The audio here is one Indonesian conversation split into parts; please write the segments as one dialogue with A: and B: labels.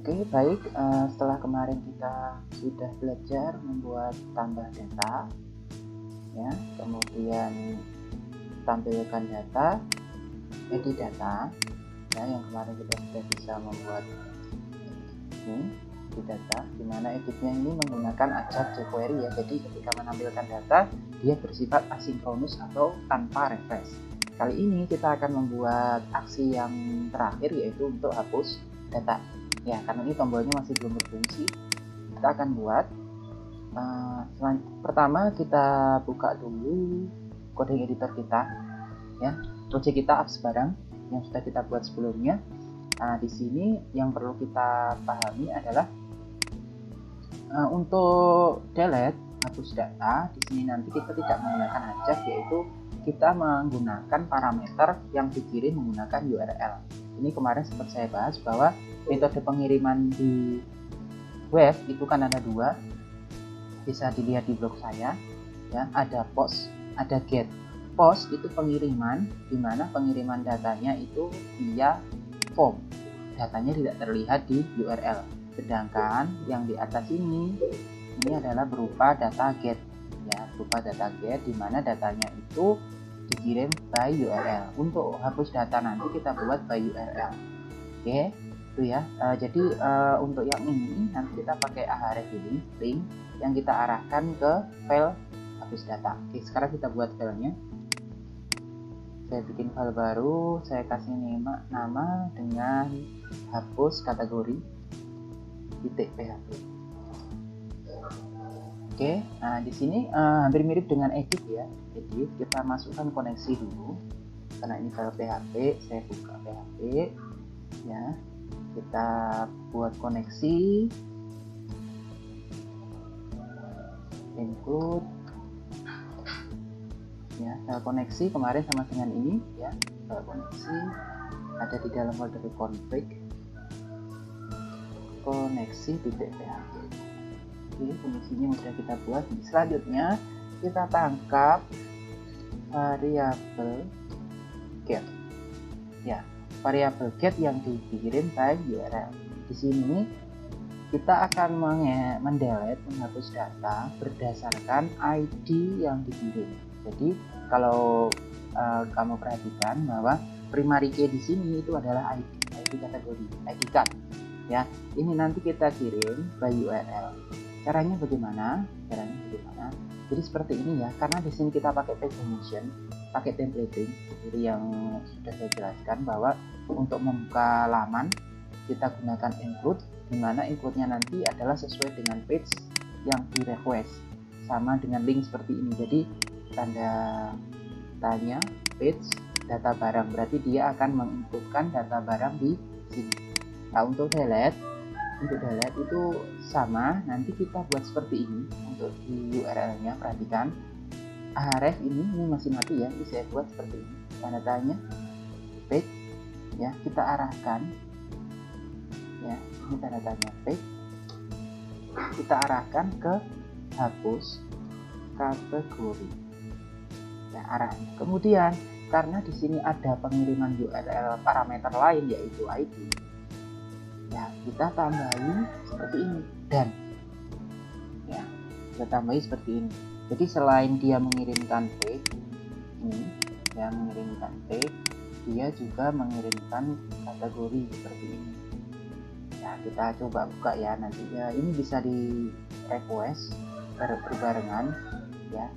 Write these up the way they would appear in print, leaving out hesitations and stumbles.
A: Oke, baik. Setelah kemarin kita sudah belajar membuat tambah data, ya, kemudian tampilkan data, edit data, ya, yang kemarin kita sudah bisa membuat ini di data, dimana editnya ini menggunakan ajak jQuery ya. Jadi ketika menampilkan data, dia bersifat asinkronus atau tanpa refresh. Kali ini kita akan membuat aksi yang terakhir, yaitu untuk hapus data. Ya, karena ini tombolnya masih belum berfungsi, kita akan buat pertama kita buka dulu coding editor kita, ya, project kita apps barang yang sudah kita buat sebelumnya. Di sini yang perlu kita pahami adalah untuk delete, hapus data, di sini nanti kita tidak menggunakan ajak, yaitu kita menggunakan parameter yang dikirim menggunakan URL. Ini kemarin sempat saya bahas bahwa metode pengiriman di web itu kan ada dua, bisa dilihat di blog saya, ya. Ada post, ada get. Post itu pengiriman, di mana pengiriman datanya itu via form, datanya tidak terlihat di URL. Sedangkan yang di atas ini adalah berupa data get, ya, berupa data get, di mana datanya itu dikirim by URL. Untuk hapus data nanti kita buat by URL. Oke, itu ya. Jadi untuk yang ini nanti kita pakai ahref ini, link yang kita arahkan ke file hapus data. Oke, sekarang kita buat filenya. Saya bikin file baru, saya kasih nama dengan hapus kategori .php. Oke, nah di sini hampir mirip dengan edit ya. Edit, kita masukkan koneksi dulu. Karena ini file PHP, saya buka PHP, ya. Kita buat koneksi, include, ya, file koneksi kemarin sama dengan ini, ya. File koneksi ada di dalam folder config, koneksi.php. Oke, koneksinya sudah kita buat. Selanjutnya kita tangkap variabel get, ya, variabel get yang dikirim by URL. Di sini kita akan mendelete, menghapus data berdasarkan ID yang dikirim. Jadi kalau kamu perhatikan bahwa primary key di sini itu adalah ID kategori, ID card, ya. Ini nanti kita kirim by URL. Caranya bagaimana? Jadi seperti ini ya, karena di sini kita pakai page function, pakai templating, seperti yang sudah saya jelaskan bahwa untuk membuka laman kita gunakan include, di mana include-nya nanti adalah sesuai dengan page yang di request, sama dengan link seperti ini. Jadi tanya page data barang, berarti dia akan menginputkan data barang di sini. Nah, untuk delete itu sama, nanti kita buat seperti ini untuk di URL-nya. Perhatikan ahref ini masih mati ya, ini saya buat seperti ini, tanda tanya page, ya, kita arahkan, ya, ini tanda tanya page, kita arahkan ke hapus kategori, ya, arahnya. Kemudian karena di sini ada pengiriman URL parameter lain yaitu ID, ya, kita tambahin seperti ini, dan ya, kita tambahin seperti ini. Jadi selain dia mengirimkan tag ini, ya, mengirimkan tag, dia juga mengirimkan kategori seperti ini. Ya, kita coba buka ya, nanti ya, ini bisa di request berbarengan, ya.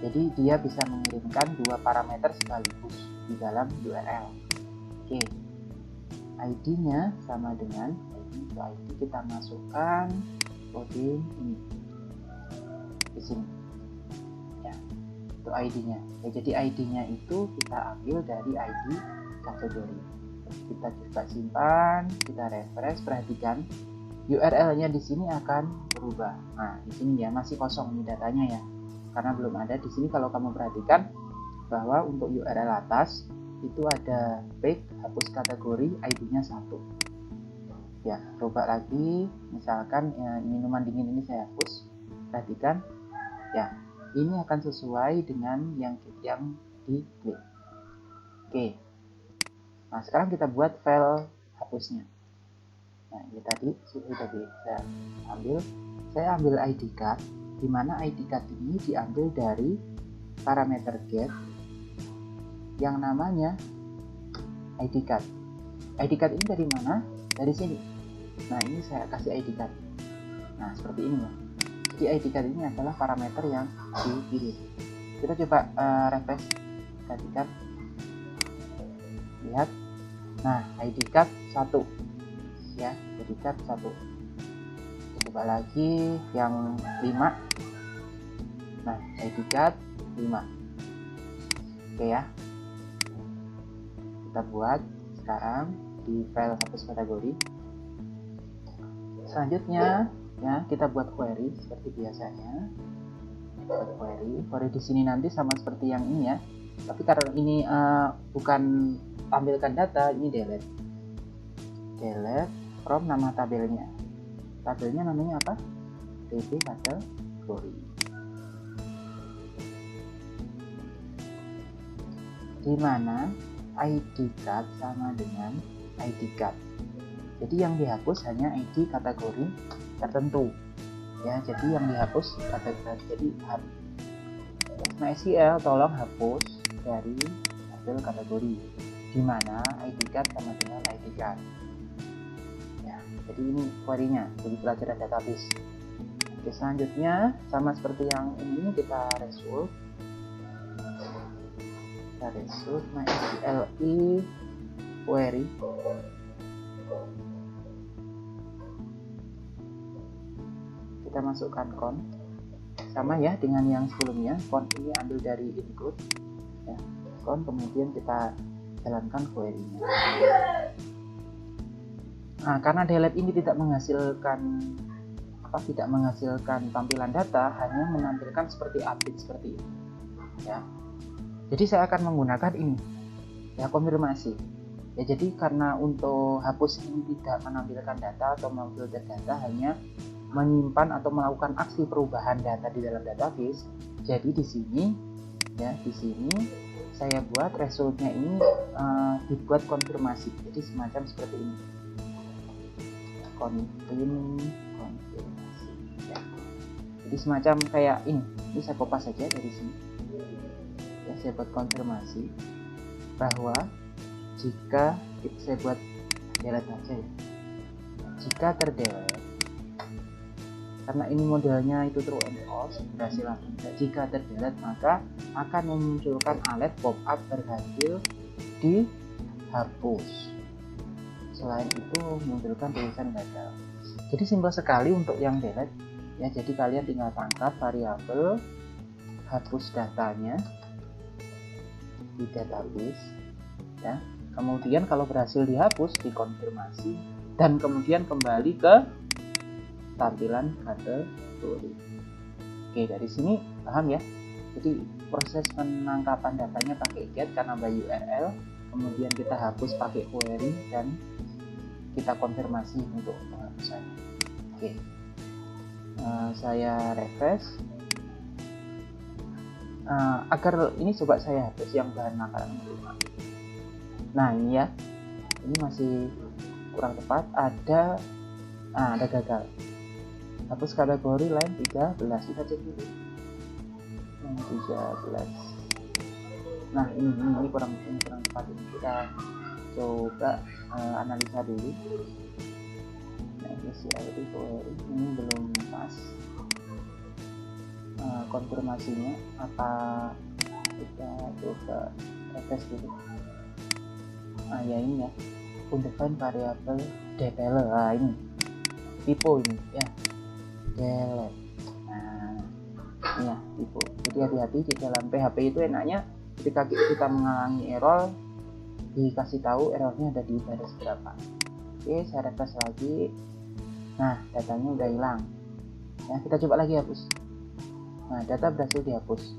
A: Jadi dia bisa mengirimkan dua parameter sekaligus di dalam URL. Oke, ID-nya sama dengan ID, kita masukkan coding ini di sini, ya, itu ID-nya. Ya, jadi ID-nya itu kita ambil dari ID kategori. Kita juga simpan, kita refresh. Perhatikan URL-nya di sini akan berubah. Nah, di sini ya masih kosong ini datanya ya, karena belum ada. Di sini kalau kamu perhatikan bahwa untuk URL atas itu ada page hapus kategori, ID-nya 1. Ya, coba lagi, misalkan minuman dingin ini saya hapus. Perhatikan ya, ini akan sesuai dengan yang diklik. Oke, nah sekarang kita buat file hapusnya. Nah, ini tadi sudah bisa ambil. Saya ambil ID card, di mana ID card ini diambil dari parameter get yang namanya ID card. ID card ini dari mana? Dari sini. Nah, ini saya kasih ID card. Nah, seperti ini ya. Jadi ID card ini adalah parameter yang dipilih. Kita coba refresh ID card. Lihat. Nah, ID card 1. Ya, ID card 1. Coba lagi yang 5. Nah, ID card 5. Oke ya. Kita buat sekarang di file hapus kategori. Selanjutnya ya, kita buat query seperti biasanya. Buat query di sini nanti sama seperti yang ini ya. Tapi karena ini bukan tampilkan data, ini delete from nama tabelnya. Tabelnya namanya apa? DB kategori. Di mana ID card sama dengan ID card. Jadi yang dihapus hanya ID kategori tertentu. Ya, jadi yang dihapus kategori. Jadi MySQL tolong hapus dari tabel kategori, di mana ID card sama dengan ID card. Ya, jadi ini query-nya, jadi pelajaran database. Oke, selanjutnya sama seperti yang ini kita resolve. Kita resolve MySQL query. Kita masukkan count sama ya dengan yang sebelumnya. Count ini ambil dari include ya, count, kemudian kita jalankan query-nya. Nah, karena delete ini tidak menghasilkan tampilan data, hanya menampilkan seperti update seperti ini ya. Jadi saya akan menggunakan ini ya, konfirmasi ya. Jadi karena untuk hapus ini tidak menampilkan data atau memfilter data, hanya menyimpan atau melakukan aksi perubahan data di dalam database. Jadi di sini ya, di sini saya buat resultnya ini dibuat konfirmasi. Jadi semacam seperti ini. Konfirmasi ya. Jadi semacam kayak ini. Ini saya kopas saja dari sini. Ya, saya buat konfirmasi bahwa jika saya buat delete aja ya. Jika terdelete, karena ini modelnya itu true and false, berhasil atau tidak. Jika terdelete, maka akan memunculkan alert pop-up berhasil dihapus. Selain itu memunculkan tulisan gagal. Jadi simpel sekali untuk yang delete ya. Jadi kalian tinggal tangkap variabel hapus datanya di database ya. Kemudian kalau berhasil dihapus, dikonfirmasi dan kemudian kembali ke tampilan kategori. Oke, dari sini paham ya. Jadi proses penangkapan datanya pakai get karena by URL, kemudian kita hapus pakai query, dan kita konfirmasi untuk penghapusannya. Oke, saya refresh agar ini coba saya hapus yang bahan makanan rumah. Nah ini ya, ini masih kurang tepat, ada gagal. Hapus kategori line 13, kita cek dulu. Line 13. Nah ini kurang tepat, ini kita coba analisa dulu. Nah ini belum pas. Konfirmasinya apa, kita coba refresh dulu. Ya ini ya, undefined variable detailer. Ini typo ini ya, delete. Nah ini ya, typo. Jadi hati-hati di dalam PHP itu enaknya ketika kita mengalami error, dikasih tahu errornya ada di baris berapa. Oke, saya refresh lagi. Nah datanya udah hilang ya, kita coba lagi hapus. Nah data berhasil dihapus,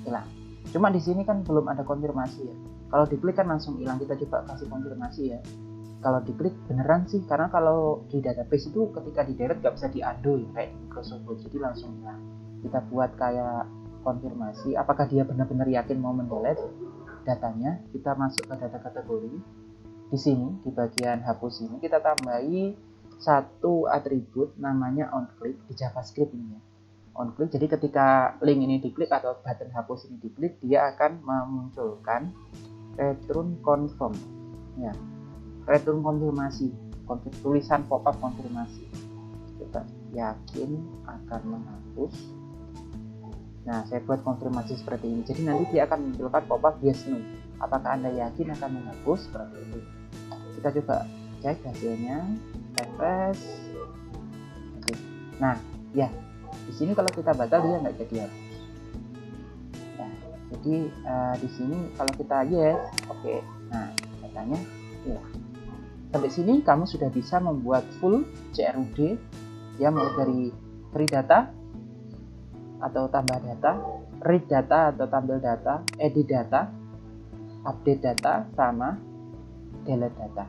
A: hilang. Cuma di sini kan belum ada konfirmasi ya. Kalau diklik kan langsung hilang. Kita coba kasih konfirmasi ya. Kalau diklik beneran sih, karena kalau di database itu ketika di delete nggak bisa di undo ya, kayak di Microsoft Word, jadi langsung hilang. Kita buat kayak konfirmasi apakah dia benar-benar yakin mau mendelete datanya. Kita masuk ke data kategori. di sini di bagian hapus ini kita tambahi satu atribut namanya onClick di JavaScript ini ya. OnClick, jadi ketika link ini diklik atau button hapus ini diklik, dia akan memunculkan return confirm ya, return konfirmasi, tulisan pop-up konfirmasi. Kita yakin akan menghapus. Nah, saya buat konfirmasi seperti ini, jadi nanti dia akan memunculkan pop-up yes no, apakah Anda yakin akan menghapus, seperti itu. Kita coba cek hasilnya, refresh. Oke. Nah ya, di sini kalau kita batal dia nggak jadi hapus. Nah, jadi di sini kalau kita yes, oke. Nah, katanya ya. Sampai sini kamu sudah bisa membuat full CRUD ya, mulai dari create data atau tambah data, read data atau tampil data, edit data, update data, sama delete data.